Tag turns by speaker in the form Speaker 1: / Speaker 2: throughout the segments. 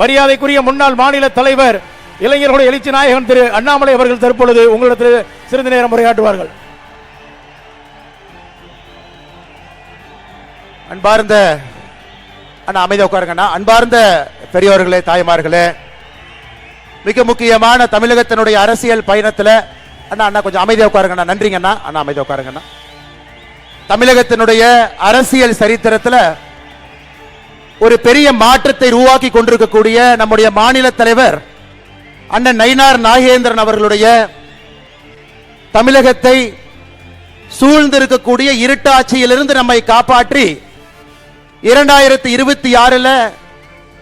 Speaker 1: மரியாதைக்குரிய முன்னாள் மாநில தலைவர் இளைஞர்களுடைய எழுச்சி நாயகன் திரு அண்ணாமலை அவர்கள் தற்பொழுது உங்களிடத்தில் சிறிது நேரம் உரையாற்றுவார்கள்.
Speaker 2: அன்பார்ந்த அண்ணா அமைதியாக உட்காருங்கண்ணா. அன்பார்ந்த பெரியவர்களே, தாய்மார்களே, மிக முக்கியமான தமிழகத்தினுடைய அரசியல் பயணத்தில் அண்ணா அண்ணா கொஞ்சம் அமைதியாக உட்காருங்கண்ணா. நன்றிங்கண்ணா. அண்ணா அமைதியாக உட்காருங்கண்ணா. தமிழகத்தினுடைய அரசியல் சரித்திரத்தில் ஒரு பெரிய மாற்றத்தை உருவாக்கி கொண்டிருக்கக்கூடிய நம்முடைய மாநில தலைவர் அண்ணன் நயினார் நாகேந்திரன் அவர்களுடைய தமிழகத்தை சூழ்ந்திருக்கக்கூடிய இருட்டாட்சியிலிருந்து நம்மை காப்பாற்றி 2026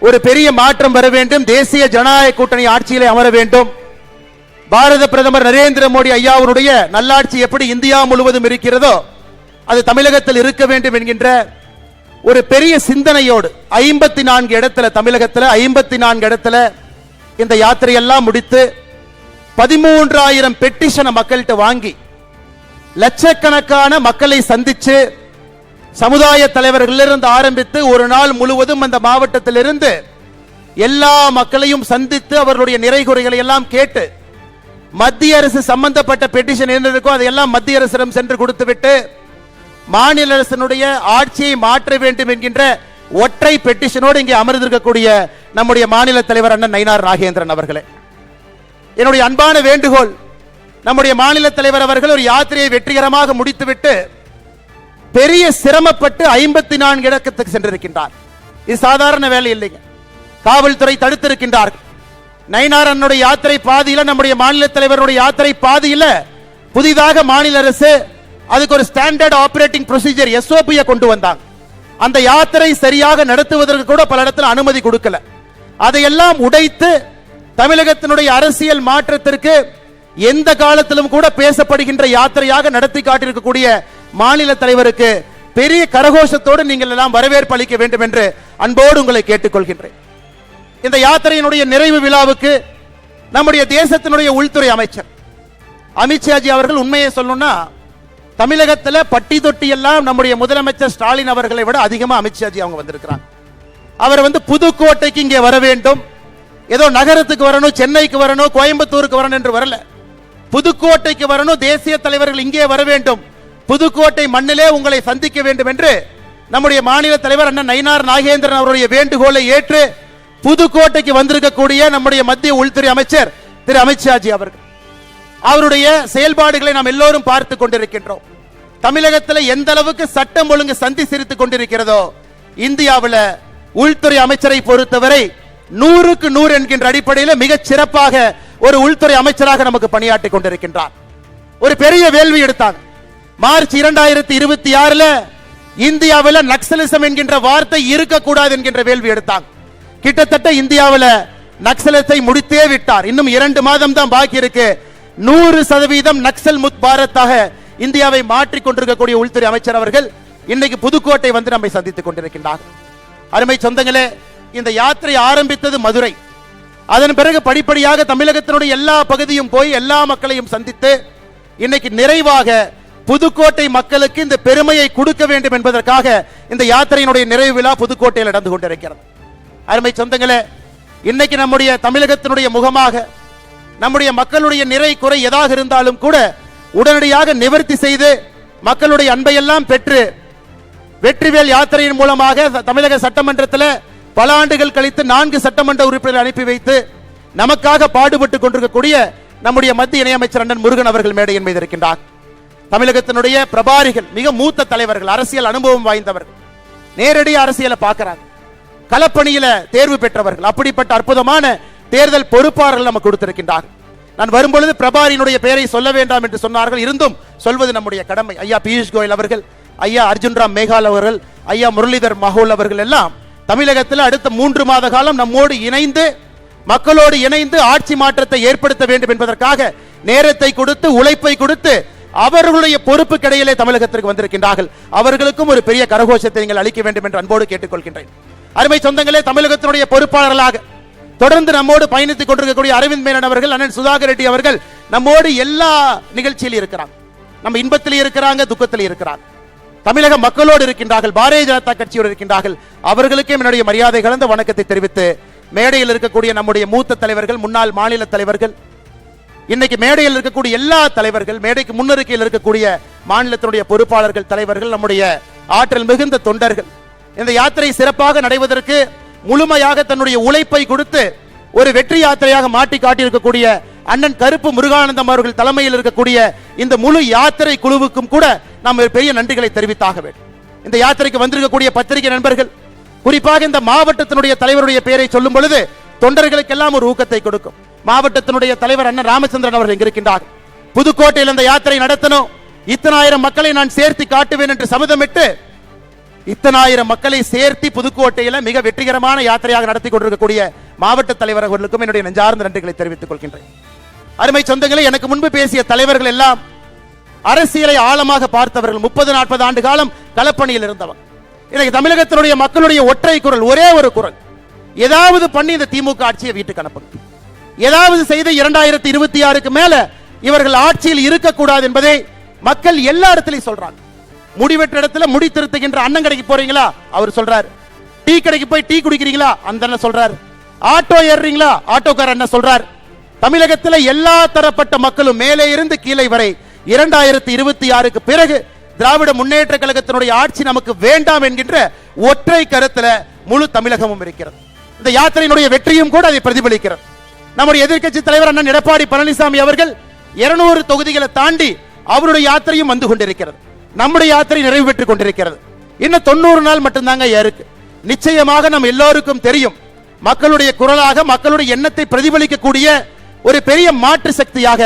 Speaker 2: ஒரு பெரிய மாற்றம் வர வேண்டும், தேசிய ஜனநாயக கூட்டணி ஆட்சியிலே அமர வேண்டும், பாரத பிரதமர் நரேந்திர மோடி ஐயாவுடைய நல்லாட்சி எப்படி இந்தியா முழுவதும் இருக்கிறதோ அது தமிழகத்தில் இருக்க வேண்டும் என்கின்ற ஒரு பெரிய சிந்தனையோடு 54 இடத்துல, தமிழகத்தில் 54 இடத்துல இந்த யாத்திரையெல்லாம் முடித்து 13,000 பெட்டிஷனை மக்கள்கிட்ட வாங்கி லட்சக்கணக்கான மக்களை சந்திச்சு சமுதாய தலைவர்களிலிருந்து ஆரம்பித்து ஒரு நாள் முழுவதும் அந்த மாவட்டத்திலிருந்து எல்லா மக்களையும் சந்தித்து அவர்களுடைய நிறைகுறைகளை எல்லாம் கேட்டு மத்திய அரசு சம்பந்தப்பட்ட பெட்டிஷன் என்ன இருக்கோ அதையெல்லாம் மத்திய அரசிடம் சென்று கொடுத்துவிட்டு மாநில அரசினுடைய ஆட்சியை மாற்ற வேண்டும் என்கின்ற ஒற்றை பெட்டிஷனோடு இங்கே அமர்ந்திருக்கக்கூடிய நம்முடைய மாநில தலைவர் அண்ணன் நயினார் நாகேந்திரன் அவர்களே, என்னுடைய அன்பான வேண்டுகோள், நம்முடைய மாநில தலைவர் அவர்கள் ஒரு யாத்திரையை வெற்றிகரமாக முடித்துவிட்டு பெரிய சிரமப்பட்டு 54 இடத்துக்கு சென்றிருக்கின்றார். இது சாதாரண வேலை இல்லைங்க. காவல்துறை தடுத்திருக்கின்றார்கள். நயினார் அண்ணனுடைய யாத்திரை பாதியில், நம்முடைய மாநில தலைவருடைய யாத்திரை பாதியில் புதிதாக மாநில அரசு அதுக்கு ஒரு ஸ்டாண்டர்ட் ஆபரேட்டிங் ப்ரொசீஜர் SOP கொண்டு வந்தாங்க. அந்த யாத்திரை சரியாக நடத்துவதற்கு கூட பல இடத்துல அனுமதி கொடுக்கல. அதையெல்லாம் உடைத்து தமிழகத்தினுடைய அரசியல் மாற்றத்திற்கு எந்த காலத்திலும் கூட பேசப்படுகின்ற யாத்திரையாக நடத்தி காட்டியிருக்கக்கூடிய மாநில தலைவருக்கு பெரிய கரகோஷத்தோடு நீங்கள் எல்லாம் வரவேற்பு அளிக்க வேண்டும் என்று அன்போடு உங்களை கேட்டுக்கொள்கின்றேன். இந்த யாத்திரையினுடைய நிறைவு விழாவுக்கு நம்முடைய தேசத்தினுடைய உள்துறை அமைச்சர் அமித்ஷாஜி அவர்கள், உண்மையை சொல்லணும்னா தமிழகத்தில் பட்டி தொட்டி எல்லாம் நம்முடைய முதலமைச்சர் ஸ்டாலின் அவர்களை விட அதிகமாக அமித்ஷாஜி அவங்க வந்திருக்கிறாங்க. அவர் புதுக்கோட்டைக்கு இங்கே வர வேண்டும், ஏதோ நகரத்துக்கு வரணும், சென்னைக்கு வரணும், கோயம்புத்தூருக்கு வரணும் என்று வரல. புதுக்கோட்டைக்கு வரணும், தேசிய தலைவர்கள் இங்கே வர வேண்டும், புதுக்கோட்டை மண்ணிலே உங்களை சந்திக்க வேண்டும் என்று நம்முடைய மாநில தலைவர் அண்ணன் நயினார் நாகேந்திரன் அவருடைய வேண்டுகோளை ஏற்று புதுக்கோட்டைக்கு வந்திருக்கக்கூடிய நம்முடைய மத்திய உள்துறை அமைச்சர் திரு அமித்ஷாஜி அவர்கள், அவருடைய செயல்பாடுகளை நாம் எல்லோரும் பார்த்து கொண்டிருக்கின்றோம். தமிழகத்தில் எந்த அளவுக்கு சட்டம் ஒழுங்கு சந்தி சிரித்துக் கொண்டிருக்கிறதோ இந்தியாவில் உள்துறை அமைச்சரை பொறுத்தவரை 100க்கு 100 என்கின்ற அடிப்படையில் மிகச் சிறப்பாக ஒரு உள்துறை அமைச்சராக நமக்கு பணியாற்றி கொண்டிருக்கின்றார். ஒரு பெரிய வேள்வி எடுத்தாங்க. மார்ச் 2026 இந்தியாவில் நக்சலிசம் என்கின்ற வார்த்தை இருக்கக்கூடாது என்கின்ற வேள்வி எடுத்தாங்க. கிட்டத்தட்ட இந்தியாவில் நக்சலத்தை முடித்தே விட்டார். இன்னும் 2 மாதம் தான் பாக்கி இருக்கு. 100% நக்சல் முத் பாரத்தாக இந்தியாவை மாற்றிக் கொண்டிருக்கக்கூடிய உள்துறை அமைச்சர் அவர்கள் இன்னைக்கு புதுக்கோட்டை வந்து நம்மை சந்தித்துக் கொண்டிருக்கின்றார். அருமை சொந்தங்களே, இந்த யாத்திரை ஆரம்பித்தது மதுரை. அதன் பிறகு படிப்படியாக தமிழகத்தினுடைய எல்லா பகுதியும் போய் எல்லா மக்களையும் சந்தித்து இன்னைக்கு நிறைவாக புதுக்கோட்டை மக்களுக்கு இந்த பெருமையை கொடுக்க வேண்டும் என்பதற்காக இந்த யாத்திரையினுடைய நிறைவு விழா புதுக்கோட்டையில் நடந்து கொண்டிருக்கிறது. அருமை சொந்தங்களே, இன்னைக்கு நம்முடைய தமிழகத்தினுடைய முகமாக நம்முடைய மக்களுடைய நிறை குறை எதாக இருந்தாலும் கூட உடனடியாக நிவர்த்தி செய்து மக்களுடைய அன்பையெல்லாம் பெற்று வெற்றிவேல் யாத்திரையின் மூலமாக தமிழக சட்டமன்றத்தில் பல ஆண்டுகள் கழித்து 4 சட்டமன்ற உறுப்பினர்கள் அனுப்பி வைத்து நமக்காக பாடுபட்டு கொண்டிருக்கக்கூடிய நம்முடைய மத்திய இணையமைச்சர் அண்ணன் முருகன் அவர்கள் மேடையின் மீது இருக்கின்றார். தமிழகத்தினுடைய பிரபாரிகள், மிக மூத்த தலைவர்கள், அரசியல் அனுபவம் வாய்ந்தவர்கள், நேரடி அரசியலை பார்க்கிறாங்க, களப்பணியில தேர்வு பெற்றவர்கள், அப்படிப்பட்ட அற்புதமான தேர்தல் பொறுப்பாளர்கள் நமக்கு கொடுத்திருக்கின்றார்கள். நான் வரும்பொழுது பிரபாரியினுடைய பெயரை சொல்ல வேண்டாம் என்று சொன்னார்கள். இருந்தும் சொல்வது நம்முடைய கடமை. ஐயா பியூஷ் கோயல் அவர்கள், ஐயா அர்ஜுன் ராம் மேகால் அவர்கள், ஐயா முரளிதர் மஹோல் அவர்கள் எல்லாம் தமிழகத்தில் அடுத்த 3 மாத காலம் நம்மோடு இணைந்து மக்களோடு இணைந்து ஆட்சி மாற்றத்தை ஏற்படுத்த வேண்டும் என்பதற்காக நேரத்தை கொடுத்து உழைப்பை கொடுத்து அவர்களுடைய பொறுப்பு கிடையிலே தமிழகத்திற்கு வந்திருக்கின்றார்கள். அவர்களுக்கும் ஒரு பெரிய கரகோஷத்தை நீங்கள் அளிக்க வேண்டும் என்று அன்போடு கேட்டுக்கொள்கின்றேன். அருமை சொந்தங்களே, தமிழகத்தினுடைய பொறுப்பாளர்களாக தொடர்ந்து நம்மோடு பயணித்துக் கொண்டிருக்கக்கூடிய அரவிந்த் மேனன் அவர்கள், அண்ணன் சுதாகர் ரெட்டி அவர்கள் நம்மோடு எல்லா நிகழ்ச்சியிலும் இருக்கிறாங்க. நம்ம இன்பத்திலே இருக்கிறாங்க, துக்கத்திலே இருக்கிறாங்க. தமிழக மக்களோடு இருக்கின்றார்கள், பாரதிய ஜனதா கட்சியோடு இருக்கின்றார்கள். அவர்களுக்கே என்னுடைய மரியாதை கலந்த வணக்கத்தை தெரிவித்து மேடையில் இருக்கக்கூடிய நம்முடைய மூத்த தலைவர்கள், முன்னாள் மாநில தலைவர்கள், இன்னைக்கு மேடையில் இருக்கக்கூடிய எல்லா தலைவர்கள், மேடைக்கு முன்னிருக்கையில் இருக்கக்கூடிய மாநிலத்தினுடைய பொறுப்பாளர்கள், தலைவர்கள், நம்முடைய ஆற்றல் மிகுந்த தொண்டர்கள் இந்த யாத்திரை சிறப்பாக நடைவதற்கு முழுமையாக தன்னுடைய உழைப்பை கொடுத்து ஒரு வெற்றி யாத்திரையாக மாட்டி காட்டியிருக்கக்கூடிய அண்ணன் கருப்பு முருகானந்தம் அவர்கள் தலைமையில் இருக்கக்கூடிய இந்த முழு யாத்திரை குழுவுக்கும் கூட நாம் பெரிய நன்றிகளை தெரிவித்தாக வேண்டும். இந்த யாத்திரைக்கு வந்திருக்கக்கூடிய பத்திரிகை நண்பர்கள், குறிப்பாக இந்த மாவட்டத்தினுடைய தலைவருடைய பெயரை சொல்லும் பொழுது தொண்டர்களுக்கெல்லாம் ஒரு ஊக்கத்தை கொடுக்கும். மாவட்டத்தினுடைய தலைவர் அண்ணன் ராமச்சந்திரன் அவர்கள் இங்கு இருக்கின்றார். புதுக்கோட்டையில் இந்த யாத்திரை நடத்தணும், இத்தனாயிரம் மக்களை நான் சேர்த்து காட்டுவேன் என்று சபதமிட்டு இத்தனாயிரம் மக்களை சேர்த்து புதுக்கோட்டையில் மிக வெற்றிகரமான யாத்திரையாக நடத்தி கொண்டிருக்கக்கூடிய மாவட்ட தலைவர் அவர்களுக்கும் என்னுடைய நெஞ்சார்ந்த நன்றிகளை தெரிவித்துக் கொள்கின்றேன். அருமை சொந்தங்களே, எனக்கு முன்பு பேசிய தலைவர்கள் எல்லாம் அரசியலை ஆழமாக பார்த்தவர்கள், 30-40 ஆண்டு காலம் களப்பணியில் இருந்தவர். இன்னைக்கு தமிழகத்தினுடைய மக்களுடைய ஒற்றை குரல், ஒரே ஒரு குரல், ஏதாவது பண்ணி இந்த திமுக ஆட்சியை வீட்டுக்கு அனுப்புங்க, ஏதாவது செய்து 2026க்கு மேல இவர்கள் ஆட்சியில் இருக்கக்கூடாது என்பதை மக்கள் எல்லா இடத்திலையும் சொல்றாங்க. முடிவெற்ற இடத்துல முடி திருத்துகின்ற அண்ணன் கடைக்கு போறீங்களா, அவர் சொல்றாரு. டீ கடைக்கு போய் டீ குடிக்கிறீங்களா, அந்த அண்ணன் சொல்றாரு. ஆட்டோ ஏறுறீங்களா, ஆட்டோக்கார அண்ணன் சொல்றார். தமிழகத்தில் எல்லா தரப்பட்ட மக்களும் மேலே இருந்து கீழே வரை 2026க்கு பிறகு திராவிட முன்னேற்ற கழகத்தினுடைய ஆட்சி நமக்கு வேண்டாம் என்கின்ற ஒற்றை கருத்துல முழு தமிழகமும் இருக்கிறது. இந்த யாத்திரையினுடைய வெற்றியும் கூட அதை பிரதிபலிக்கிறது. நம்முடைய எதிர்க்கட்சி தலைவர் அண்ணன் எடப்பாடி பழனிசாமி அவர்கள் 200 தொகுதிகளை தாண்டி அவருடைய யாத்திரையும் வந்து கொண்டிருக்கிறது. நம்முடைய யாத்திரை நிறைவு பெற்றுக் கொண்டிருக்கிறது. இன்னும் 90 நாள் மட்டும்தாங்க இருக்கு. நிச்சயமாக நம்ம எல்லோருக்கும் தெரியும், மக்களுடைய குரலாக மக்களுடைய எண்ணத்தை பிரதிபலிக்கக்கூடிய ஒரு பெரிய மாற்று சக்தியாக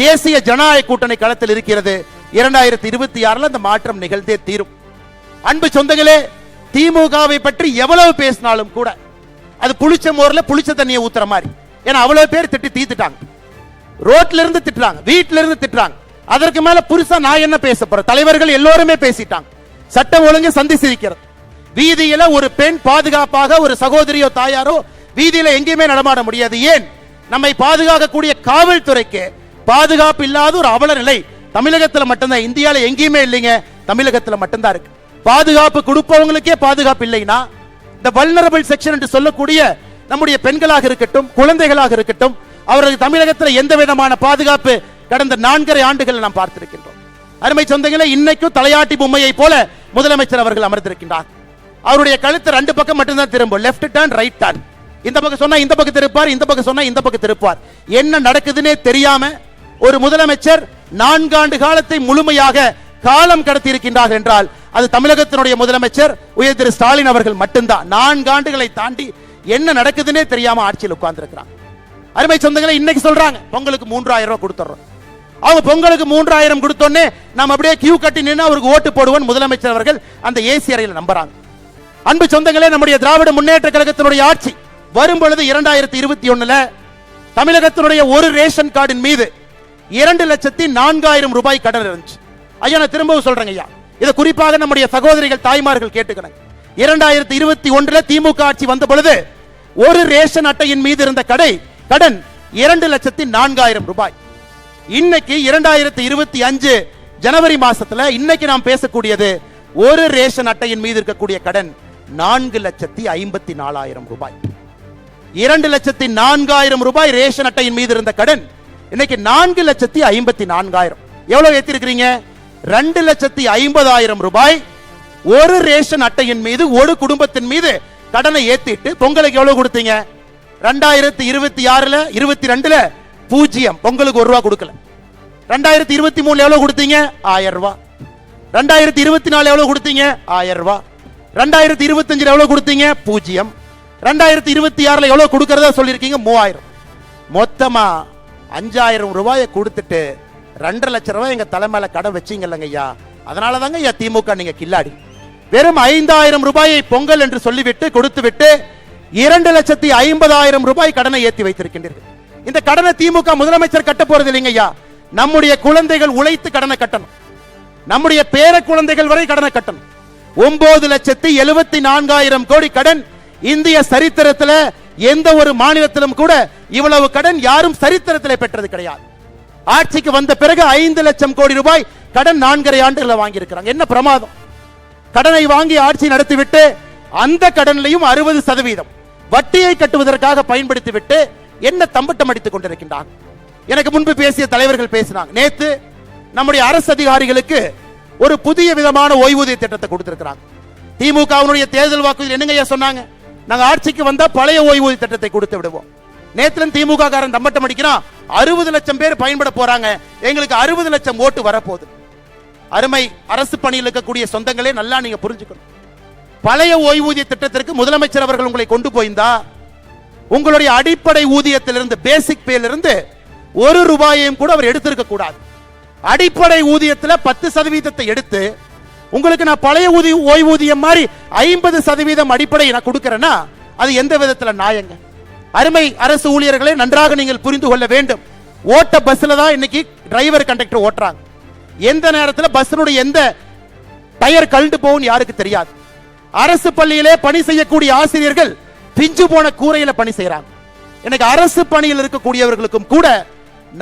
Speaker 2: தேசிய ஜனநாயக கூட்டணி களத்தில் இருக்கிறது. 2026 அந்த மாற்றம் நிகழ்ந்தே தீரும். அன்பு சொந்தங்களே, திமுகவை பற்றி எவ்வளவு பேசினாலும் கூட அது புளிச்ச மோர்ல புளிச்ச தண்ணியை ஊத்துற மாதிரி. ஏன்னா அவ்வளவு பேர் திட்டி தீத்துட்டாங்க, ரோட்ல இருந்து திட்டுறாங்க, வீட்டில இருந்து திட்டுறாங்க. அதற்கு மேல புதுசா நான் என்ன பேச போறேன்? தலைவர்கள் எல்லோருமே பேசிட்டாங்க. சட்டம் ஒழுங்கு சந்திச்சிருக்கிறது. வீதியில ஒரு பெண் பாதுகாப்பாக, ஒரு சகோதரியோ தாயாரோ வீதியில எங்கேயுமே நடமாட முடியாது. ஏன்? நம்மை பாதுகாக்கக்கூடிய காவல்துறைக்கு பாதுகாப்பு இல்லாத ஒரு அவல நிலை தமிழகத்தில் மட்டும்தான், இந்தியால எங்கேயுமே இல்லைங்க, தமிழகத்தில் மட்டும்தான் இருக்கு. பாதுகாப்பு கொடுப்பவங்களுக்கே பாதுகாப்பு இல்லைன்னா இந்த வல்னரபிள் செக்ஷன் என்று சொல்லக்கூடிய நம்முடைய பெண்களாக இருக்கட்டும், குழந்தைகளாக இருக்கட்டும், அவர்களுக்கு தமிழகத்தில் எந்த விதமான பாதுகாப்பு கடந்த 4.5 ஆண்டுகள் நாம் பார்த்திருக்கின்றோம். அருமை சொந்தங்களே, இன்னைக்கும் தலையாட்டி பொம்மையை போல முதலமைச்சர் அவர்கள் அமர்ந்திருக்கின்றார். அவருடைய கழுத்து 2 பக்கம் மட்டும்தான் திரும்பும், லெஃப்ட் டர்ன், ரைட் டர்ன். இந்த பக்கம் சொன்னா இந்த பக்கம் திருப்பார், இந்த பக்கம் சொன்னா இந்த பக்கம் திருப்பார். என்ன நடக்குதுன்னே தெரியாம ஒரு முதலமைச்சர் 4 ஆண்டு காலத்தை முழுமையாக காலம் கடத்தி இருக்கின்றார்கள் என்றால் அது தமிழகத்தினுடைய முதலமைச்சர் உயர் திரு ஸ்டாலின் அவர்கள் மட்டும்தான். 4 ஆண்டுகளை தாண்டி என்ன நடக்குதுன்னே தெரியாம ஆட்சியில் உட்கார்ந்து இருக்கிறாங்க. அருமை சொந்தங்களை, இன்னைக்கு சொல்றாங்க பொங்கலுக்கு 3000 ரூபாய் கொடுத்துறோம். அவங்க பொங்கலுக்கு 3000 கொடுத்தோன்னே நாம் அப்படியே கியூ கட்டி நின்று அவருக்கு ஓட்டு போடுவோம் முதலமைச்சர் அவர்கள் அந்த ஏசி அறையில் நம்புறாங்க. அன்பு சொந்தங்களே, நம்முடைய திராவிட முன்னேற்ற கழகத்தினுடைய ஆட்சி வரும் பொழுது 2021 தமிழகத்தினுடைய ஒரு ரேஷன் கார்டின் மீது 2,04,000 ரூபாய் கடன் இருந்துச்சு. ஐயா, நான் திரும்பவும் சொல்றேங்க ஐயா, இதை குறிப்பாக நம்முடைய சகோதரிகள், தாய்மார்கள் கேட்டுக்கிறாங்க. 2021 திமுக ஆட்சி வந்த பொழுது ஒரு ரேஷன் அட்டையின் மீது இருந்த கடன் 2,04,000 ரூபாய். இன்னைக்கு 2025 ஜனவரி மாசத்துல இன்னைக்கு நாம் பேசக்கூடியது ஒரு ரேஷன் அட்டையின் மீது இருக்கக்கூடிய கடன் 4,54,000 ரூபாய். 2,04,000 ரூபாய் ரேஷன் அட்டையின் மீது இருந்த கடன் இன்னைக்கு 4,54,000. எவ்வளவு ஏத்திருக்கிறீங்க? 2,50,000 ரூபாய் ஒரு ரேஷன் அட்டையின் மீது ஒரு குடும்பத்தின் மீது கடனை ஏத்திட்டு பொங்கலுக்கு எவ்வளவு கொடுத்தீங்க? 2026 22 0 பொங்கலுக்கு 1 ரூபா கொடுக்கல. 2023 எவ்வளவு கொடுத்தீங்க? 1000 ரூபாய். 2024 எவ்வளவு கொடுத்தீங்க? 1000 ரூபாய். 2025 எவ்வளவு கொடுத்தீங்க? 0. 2026 எவ்வளவு கொடுக்கறதா சொல்லிருக்கீங்க? 3000. மொத்தமா 5000 ரூபாயை கொடுத்துட்டு 2.5 லட்சம் ரூபாய் எங்க தலைமையில கடன் வச்சீங்கல்லங்க ஐயா. அதனால தாங்க ஐயா திமுக நீங்க கில்லாடி. வெறும் 5000 ரூபாயை பொங்கல் என்று சொல்லிவிட்டு கொடுத்து விட்டு 2,50,000 ரூபாய் கடனை ஏற்றி வைத்திருக்கின்றீர்கள். இந்த கடனை திமுக முதலமைச்சர் கட்ட போறது இல்லைங்க ஐயா. நம்முடைய குழந்தைகள் உழைத்து கடனை கட்டணும். நம்முடைய பேர குழந்தைகள் வரை கடனை கட்டணும். 9,74,000 கோடி கடன். இந்திய சரித்திரத்தில் எந்த ஒரு மாநிலத்திலும் கூட இவ்வளவு கடன் யாரும் சரித்திரத்தில் பெற்றது கிடையாது. ஆட்சிக்கு வந்த பிறகு 5 லட்சம் கோடி ரூபாய் கடன் 4.5 ஆண்டுகளை வாங்கி இருக்கிறாங்க. என்ன பிரமாதம்! கடனை வாங்கி ஆட்சி நடத்திவிட்டு அந்த கடனிலையும் 60% வட்டியை கட்டுவதற்காக பயன்படுத்திவிட்டு என்ன தம்பட்டம் அடித்துக் கொண்டிருக்கின்றார். எனக்கு முன்பு பேசிய தலைவர்கள் பேசினாங்க. நேத்து நம்முடைய அரசு அதிகாரிகளுக்கு ஒரு புதிய விதமான ஓய்வூதிய திட்டத்தை கொடுத்திருக்கிறாங்க. திமுகவினுடைய தேர்தல் வாக்குறுதியில் என்னங்க சொன்னாங்க? நாங்க ஆட்சிக்கு வந்தா பழைய ஓய்வூதிய திட்டத்தை கொடுத்து விடுவோம். நேற்று திமுக காரன் தம்பட்டம் அடிக்கிறான். 60 லட்சம் பேர் பயன்பட போறாங்க, எங்களுக்கு 60 லட்சம் ஓட்டு வரப்போகுது. அருமை அரசு பணியில் இருக்கக்கூடிய சொந்தங்களே, நல்லா நீங்க புரிஞ்சுக்கணும். பழைய ஓய்வூதிய திட்டத்திற்கு முதலமைச்சர் அவர்கள் உங்களை கொண்டு போயிருந்தா உங்களுடைய அடிப்படை ஊதியத்திலிருந்து, பேசிக் பேலிருந்து 1 ரூபாயையும் கூட அவர் எடுத்திருக்க கூடாது. அடிப்படை ஊதியத்தில் 10% எடுத்து உங்களுக்கு நான் பழைய ஓய்வூதியம் மாதிரி 50% அடிப்படை நான் கொடுக்கிறேன்னா அது எந்த விதத்தில் நியாயங்க? அருமை அரசு ஊழியர்களை நன்றாக நீங்கள் புரிந்து கொள்ள வேண்டும். ஓட்ட பஸ்ல தான் இன்னைக்கு டிரைவர் கண்டக்டர் ஓட்டுறாங்க. எந்த நேரத்தில் பஸ்னுடைய எந்த டயர் கழண்டு போகும் யாருக்கு தெரியாது. அரசு பள்ளியிலே பணி செய்யக்கூடிய ஆசிரியர்கள் பிஞ்சு போன கூரையில பணி செய்யறாங்க. எனக்கு அரசு பணியில் இருக்கக்கூடியவர்களுக்கும் கூட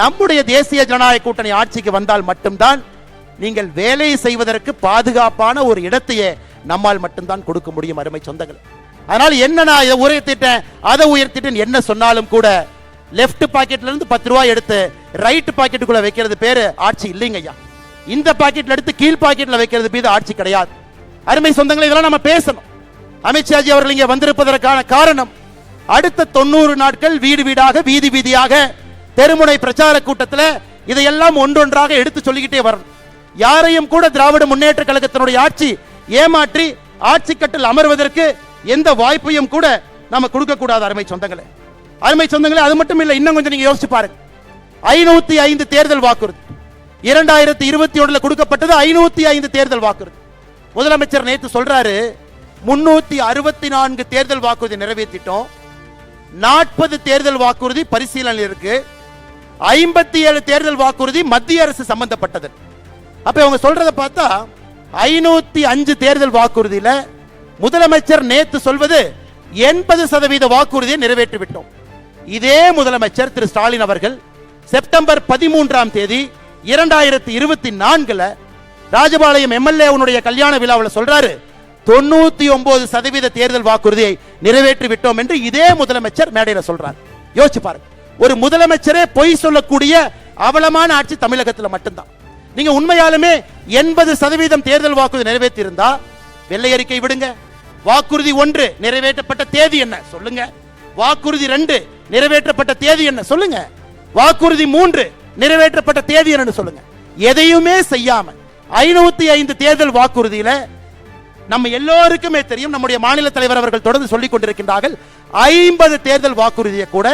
Speaker 2: நம்முடைய தேசிய ஜனநாயக கூட்டணி ஆட்சிக்கு வந்தால் மட்டும்தான் நீங்கள் வேலை செய்வதற்கு பாதுகாப்பான ஒரு இடத்தையே நம்மால் மட்டும்தான் கொடுக்க முடியும். அருமை சொந்தங்கள், அதனால் என்ன நான் இதை உயர்த்திட்டேன் அதை உயர்த்திட்டேன் என்ன சொன்னாலும் கூட லெப்ட் பாக்கெட்ல இருந்து 10 ரூபாய் எடுத்து ரைட் பாக்கெட்டுக்குள்ள வைக்கிறது பேரு ஆட்சி இல்லைங்க ஐயா. இந்த பாக்கெட்ல எடுத்து கீழ் பாக்கெட்ல வைக்கிறது பேரு ஆட்சி கிடையாது. அருமை சொந்தங்களை, இதெல்லாம் நம்ம பேசணும். அமித்ஷாஜி அவர்கள் இங்கே வந்திருப்பதற்கான காரணம், அடுத்த 90 நாட்கள் வீடு வீடாக வீதி வீதியாக தெருமுனை பிரச்சார கூட்டத்தில் இதையெல்லாம் ஒன்றொன்றாக எடுத்து சொல்லிக்கிட்டே வரணும். யாரையும் கூட திராவிட முன்னேற்ற கழகத்தினுடைய ஆட்சி ஏமாற்றி ஆட்சி கட்டில் அமர்வதற்கு எந்த வாய்ப்பையும் கூட நாம கொடுக்க கூடாது. அருமை சொந்தங்களே, அருமை சொந்தங்களே, அது மட்டும் இல்லை, இன்னும் கொஞ்சம் நீங்க யோசிச்சு பாருங்க. 505 தேர்தல் வாக்குறுதி 2021 கொடுக்கப்பட்டது. 505 தேர்தல் வாக்குறுதி. முதலமைச்சர் நேற்று சொல்றாரு 364 தேர்தல் வாக்குறுதி நிறைவேற்றிட்டோம், 40 தேர்தல் வாக்குறுதி பரிசீலனை இருக்கு, 57 தேர்தல் வாக்குறுதி மத்திய அரசு சம்பந்தப்பட்டது. அப்ப அவங்க சொல்றத பார்த்தா 505 தேர்தல் வாக்குறுதியில முதலமைச்சர் நேத்து சொல்வது 80% வாக்குறுதியை நிறைவேற்றி விட்டோம். இதே முதலமைச்சர் திரு ஸ்டாலின் அவர்கள் செப்டம்பர் 13ஆம் தேதி 2024 ராஜபாளையம் எம்எல்ஏ கல்யாண விழாவில் சொல்றாரு 99% தேர்தல் வாக்குறுதியை நிறைவேற்றி விட்டோம் என்று இதே முதலமைச்சர் மேடையில் சொல்றார். யோசிச்சு பாருங்க, ஒரு முதலமைச்சரே பொய் சொல்லக்கூடிய அவலமான ஆட்சி தமிழகத்தில் மட்டும்தான். நீங்க உண்மையாலுமே 80% தேர்தல் வாக்குறுதி நிறைவேற்றி இருந்தா வெள்ளை அறிக்கை விடுங்க. வாக்குறுதி 1 நிறைவேற்றப்பட்ட தேதி என்ன சொல்லுங்க, வாக்குறுதி 2 நிறைவேற்றப்பட்ட தேதி என்ன சொல்லுங்க, வாக்குறுதி 3 நிறைவேற்றப்பட்ட தேதி என்னன்னு சொல்லுங்க. எதையுமே செய்யாம 505 தேர்தல் வாக்குறுதியில நம்ம எல்லோருக்குமே தெரியும், நம்முடைய மாநில தலைவர் அவர்கள் தொடர்ந்து சொல்லிக் கொண்டிருக்கின்றார்கள், 50 தேர்தல் வாக்குறுதியை கூட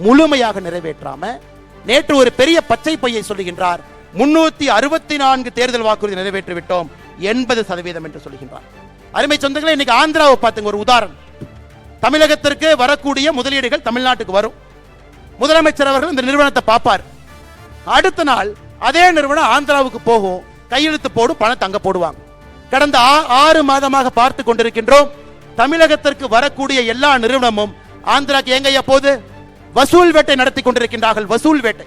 Speaker 2: முழுமையாக நிறைவேற்றாம நேற்று ஒரு பெரிய பச்சை பையை சொல்லுகின்றார், 364 தேர்தல் வாக்குறுதி நிறைவேற்றி விட்டோம், 80% என்று சொல்லுகின்றார். அருமை சொந்தங்களே, இன்னைக்கு ஆந்திராவை பார்த்துங்க ஒரு உதாரணம். தமிழகத்திற்கு வரக்கூடிய முதலீடுகள் தமிழ்நாட்டுக்கு வரும். முதலமைச்சர் அவர்கள் இந்த நிறுவனத்தை பார்ப்பார். அடுத்த நாள் அதே நிறுவனம் ஆந்திராவுக்கு போகும், கையெழுத்து போடும், பணம் தங்க போடுவாங்க. கடந்த 6 மாதமாக பார்த்து கொண்டிருக்கின்றோம், தமிழகத்திற்கு வரக்கூடிய எல்லா நிறுவனமும் ஆந்திராக்கு எங்கய்யா போது வசூல் வேட்டை நடத்தி கொண்டிருக்கின்றார்கள். வசூல் வேட்டை.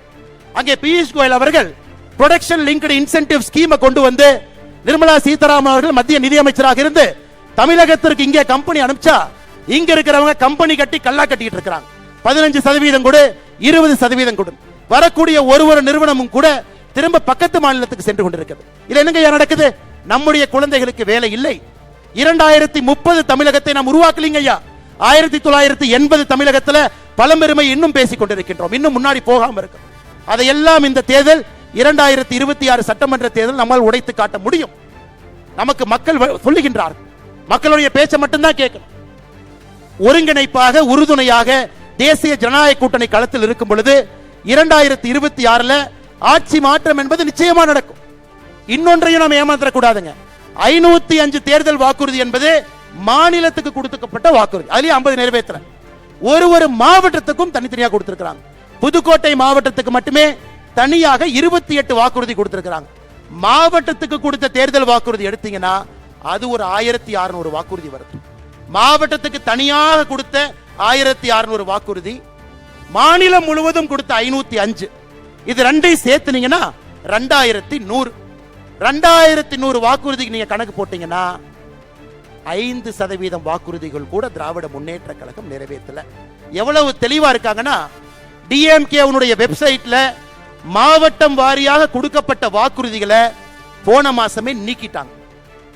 Speaker 2: அங்கே பியூஷ் கோயல் அவர்கள் ப்ரொடக்ஷன் லிங்க்டு இன்சென்டிவ் ஸ்கீமை கொண்டு வந்து நிர்மலா சீதாராமன் அவர்கள் மத்திய நிதியமைச்சராக இருந்து தமிழகத்திற்கு இங்கே கம்பெனி அனுப்பிச்சா இங்க இருக்கிறவங்க கம்பெனி கட்டி கல்லா கட்டிட்டு இருக்காங்க. 15% கொடு, 20% கொடு. வரக்கூடிய ஒரு நிறுவனமும் கூட திரும்ப பக்கத்து மாநிலத்துக்கு சென்று கொண்டிருக்கிறது. இது என்னங்க நடக்குது? நம்முடைய குழந்தைகளுக்கு வேலை இல்லை. 2030 தமிழகத்தை நாம் உருவாக்கலீங்க ஐயா. 1980 தமிழகத்துல பழம்பெருமை இன்னும் பேசிக் கொண்டிருக்கின்றோம், இன்னும் முன்னாடி போகாம இருக்கு. அதையெல்லாம் இந்த தேர்தல் 2026 சட்டமன்ற தேர்தல் நம்மால் உடைத்து காட்ட முடியும். நமக்கு மக்கள் சொல்லுகின்றார், மக்களுடைய பேச்சை மட்டும்தான் கேட்கணும். ஒருங்கிணைப்பாக உறுதுணையாக தேசிய ஜனநாயக கூட்டணி களத்தில் இருக்கும் பொழுது 2026 ஆட்சி மாற்றம் என்பது நிச்சயமா நடக்கும். இன்னொன்றையும் நாம் ஏமாற்றக்கூடாதுங்க. 505 தேர்தல் வாக்குறுதி என்பது மாநிலத்துக்கு கொடுக்கப்பட்ட வாக்குறுதி. அதுலயும் 50 நிறைவேற்ற ஒரு மாவட்டத்துக்கும் தனித்தனியாக கொடுத்திருக்கிறாங்க. புதுக்கோட்டை மாவட்டத்துக்கு மட்டுமே தனியாக 28 வாக்குறுதி கொடுத்திருக்கிறாங்க. மாவட்டத்துக்கு கொடுத்த தேர்தல் வாக்குறுதி எடுத்தீங்கன்னா அது ஒரு 1600 வாக்குறுதி வருது. மாவட்டத்துக்கு தனியாக கொடுத்த 1600 வாக்குறுதி, மாநிலம் முழுவதும் கொடுத்த 505, இது ரெண்டையும் சேர்த்துனீங்கன்னா 2100. 2100 வாக்குறுதிக்கு நீங்க கணக்கு போட்டீங்கன்னா 5% வாக்குறுதிகள் கூட திராவிட முன்னேற்ற கழகம் நிறைவேற்றல. எவ்வளவு தெளிவா இருக்காங்கன்னா, டிஎம்கே வெப்சைட்ல மாவட்டம் வாரியாக கொடுக்கப்பட்ட வாக்குறுதிகளை போன மாசமே நீக்கிட்டாங்க.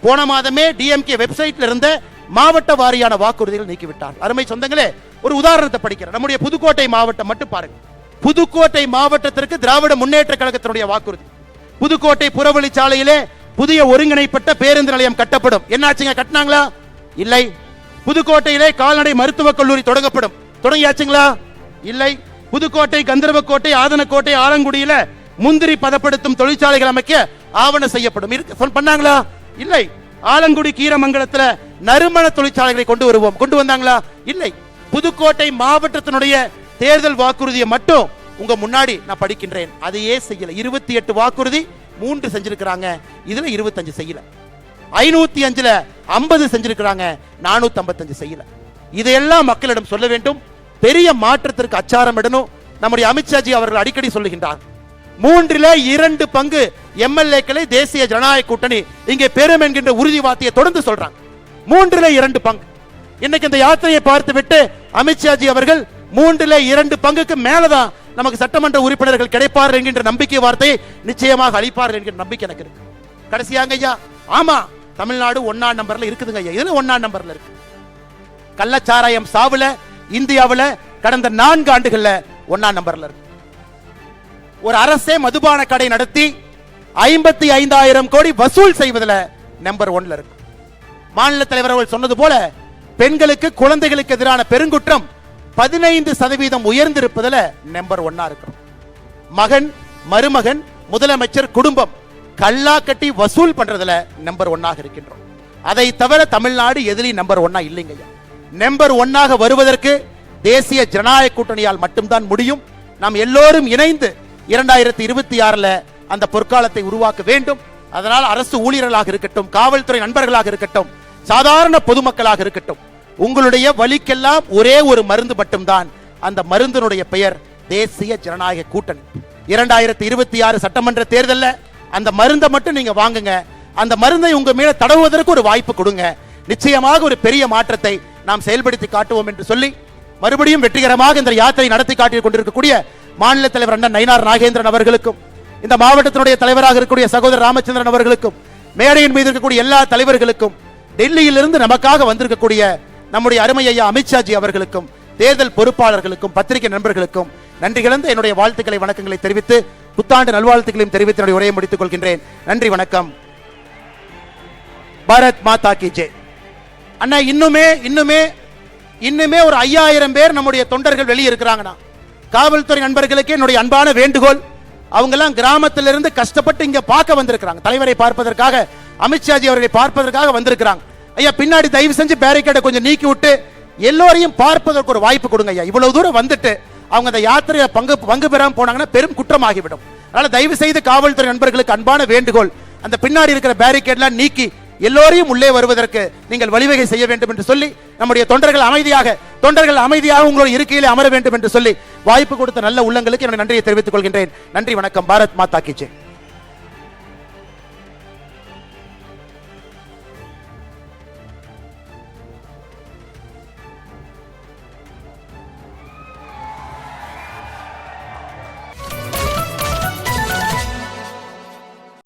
Speaker 2: போன மாதமே டிஎம்கே வெப்சைட்ல இருந்த மாவட்ட வாரியான வாக்குறுதிகள் நீக்கிவிட்டார். அருமை சொந்தங்களே, ஒரு உதாரணத்தை படிக்கிறேன். நம்முடைய புதுக்கோட்டை மாவட்டம் மட்டும் பாருங்க. புதுக்கோட்டை மாவட்டத்திற்கு திராவிட முன்னேற்ற கழகத்தினுடைய வாக்குறுதி, புதுக்கோட்டை புறவழிச்சாலையிலே புதிய ஒருங்கிணைப்பட்ட பேருந்து நிலையம் கட்டப்படும். என்னாச்சுங்க, கட்டினாங்களா? இல்லை. புதுக்கோட்டையிலே கால்நடை மருத்துவக் கல்லூரி தொடங்கப்படும். தொடங்கியாச்சுங்களா? இல்லை. புதுக்கோட்டை, கந்தர்வக்கோட்டை, ஆதனக்கோட்டை, ஆலங்குடியில முந்திரி பதப்படுத்தும் தொழிற்சாலைகள் அமைக்க ஆவணம் செய்யப்படும். பண்ணாங்களா? இல்லை. ஆலங்குடி கீரமங்கலத்துல நறுமண தொழிற்சாலைகளை கொண்டு வருவோம். கொண்டு வந்தாங்களா? இல்லை. புதுக்கோட்டை மாவட்டத்தினுடைய தேர்தல் வாக்குறுதியை மட்டும் உங்க முன்னாடி நான் படிக்கின்றேன். அதையே செய்யல. 28 வாக்குறுதி 3 செஞ்சிருக்கிறாங்க. இதுல 25 செய்யல. 505ல 50 செஞ்சிருக்கிறாங்க. 455 செய்யல. இதையெல்லாம் மக்களிடம் சொல்ல வேண்டும். பெரிய மாற்றத்திற்கு அச்சாரம் இடணும். நம்முடைய அமித்ஷாஜி அவர்கள் அடிக்கடி சொல்லுகின்றார், 3/2 பங்கு எம்எல்ஏக்களை தேசிய ஜனநாயக கூட்டணி இங்கே பெறும் என்கின்ற உறுதி வார்த்தையை தொடர்ந்து சொல்றாங்க. 3/2 பங்கு. இன்னைக்கு இந்த யாத்திரையை பார்த்துவிட்டு அமித்ஷாஜி அவர்கள் 3/2 பங்குக்கு மேலதான் நமக்கு சட்டமன்ற உறுப்பினர்கள் கிடைப்பார்கள் என்கின்ற நம்பிக்கை வார்த்தையை நிச்சயமாக அளிப்பார்கள் என்கிற நம்பிக்கை எனக்கு இருக்கு. கடைசியாங்க ஐயா, ஆமா, தமிழ்நாடு 1ஆம் நம்பர்ல இருக்குதுங்க ஐயா. இதுல 1ஆம் நம்பர்ல இருக்கு. கள்ளச்சாராயம் சாவுல இந்தியாவுல கடந்த 4 ஆண்டுகள்ல 1ஆம் நம்பர்ல இருக்கு. ஒரு அரசே மதுபான கடை நடத்தி 55,000 கோடி வசூல் செய்வதில் நம்பர் 1ல இருக்கு. மாநில தலைவர் அவர்கள் சொன்னது போல பெண்களுக்கு, குழந்தைகளுக்கு எதிரான பெருங்குற்றம் 15% உயர்ந்திருப்பதில் நம்பர் 1ஆ இருக்கிறோம். மகன், மருமகன், முதலமைச்சர் குடும்பம் கல்லா கட்டி வசூல் பண்றதுல நம்பர் 1ஆக இருக்கின்றோம். அதை தவிர தமிழ்நாடு எதிலையும் நம்பர் 1ஆ இல்லைங்க. நம்பர் 1ஆக வருவதற்கு தேசிய ஜனநாயக கூட்டணியால் மட்டும்தான் முடியும். நாம் எல்லோரும் இணைந்து 2026ல அந்த பொற்காலத்தை உருவாக்க வேண்டும். அதனால் அரசு ஊழியர்களாக இருக்கட்டும், காவல்துறை நண்பர்களாக இருக்கட்டும், சாதாரண பொதுமக்களாக இருக்கட்டும், உங்களுடைய வலிக்கெல்லாம் ஒரே ஒரு மருந்து மட்டும்தான். அந்த மருந்தினுடைய பெயர் தேசிய ஜனநாயக கூட்டணி. 2026 சட்டமன்ற தேர்தல்ல அந்த மருந்தை மட்டும் நீங்க வாங்குங்க. அந்த மருந்தை உங்க மேல தடவுவதற்கு ஒரு வாய்ப்பு கொடுங்க. நிச்சயமாக ஒரு பெரிய மாற்றத்தை நாம் செயல்படுத்தி காட்டுவோம் என்று சொல்லி, மறுபடியும் வெற்றிகரமாக இந்த யாத்திரை நடத்தி காட்டிக் கொண்டிருக்கக்கூடிய மாநில தலைவர் அண்ணன் நயினார் நாகேந்திரன் அவர்களுக்கும், இந்த மாவட்டத்தினுடைய தலைவராக இருக்கக்கூடிய சகோதரர் ராமச்சந்திரன் அவர்களுக்கும், மேடையின் மீது இருக்கக்கூடிய எல்லா தலைவர்களுக்கும், டெல்லியிலிருந்து நமக்காக வந்திருக்கக்கூடிய நம்முடைய அருமை ஐயா அமித்ஷாஜி அவர்களுக்கும், தேர்தல் பொறுப்பாளர்களுக்கும், பத்திரிகை நண்பர்களுக்கும் நன்றி கலந்த என்னுடைய வாழ்த்துக்களை, வணக்கங்களை தெரிவித்து, புத்தாண்டு நல்வாழ்த்துக்களையும் தெரிவித்து என்னுடைய உரையை முடித்துக் கொள்கின்றேன். நன்றி, வணக்கம். பாரத் மாதா கி ஜெய். அண்ணா, இன்னுமே ஒரு 5000 பேர் நம்முடைய தொண்டர்கள் வெளியே இருக்கிறாங்கண்ணா. காவல்துறை நண்பர்களுக்கு என்னுடைய அன்பான வேண்டுகோள், அவங்க எல்லாம் கிராமத்திலிருந்து கஷ்டப்பட்டு இங்க பார்க்க வந்திருக்கிறாங்க. தலைவரை பார்ப்பதற்காக, அமித்ஷாஜி அவர்களை பார்ப்பதற்காக வந்திருக்கிறாங்க. ஐயா, பின்னாடி தயவு செஞ்சு பேரிகேடை கொஞ்சம் நீக்கி விட்டு எல்லோரையும் பார்ப்பதற்கு ஒரு வாய்ப்பு கொடுங்க ஐயா. இவ்வளவு தூரம் வந்துட்டு அவங்க அந்த யாத்திரையை பங்கு பெறாம போனாங்கன்னா பெரும் குற்றமாகிவிடும். அதனால தயவு செய்து காவல்துறை நண்பர்களுக்கு அன்பான வேண்டுகோள், அந்த பின்னாடி இருக்கிற பேரிகேட்லாம் நீக்கி எல்லோரையும் உள்ளே வருவதற்கு நீங்கள் வழிவகை செய்ய வேண்டும் என்று சொல்லி, நம்முடைய தொண்டர்கள் அமைதியாக உங்களுடைய இருக்கையிலே அமர வேண்டும் என்று சொல்லி வாய்ப்பு கொடுத்த நல்ல உள்ளங்களுக்கு என்னுடைய நன்றியை தெரிவித்துக் கொள்கின்றேன். நன்றி, வணக்கம். பாரத் மாதா கி ஜெய்.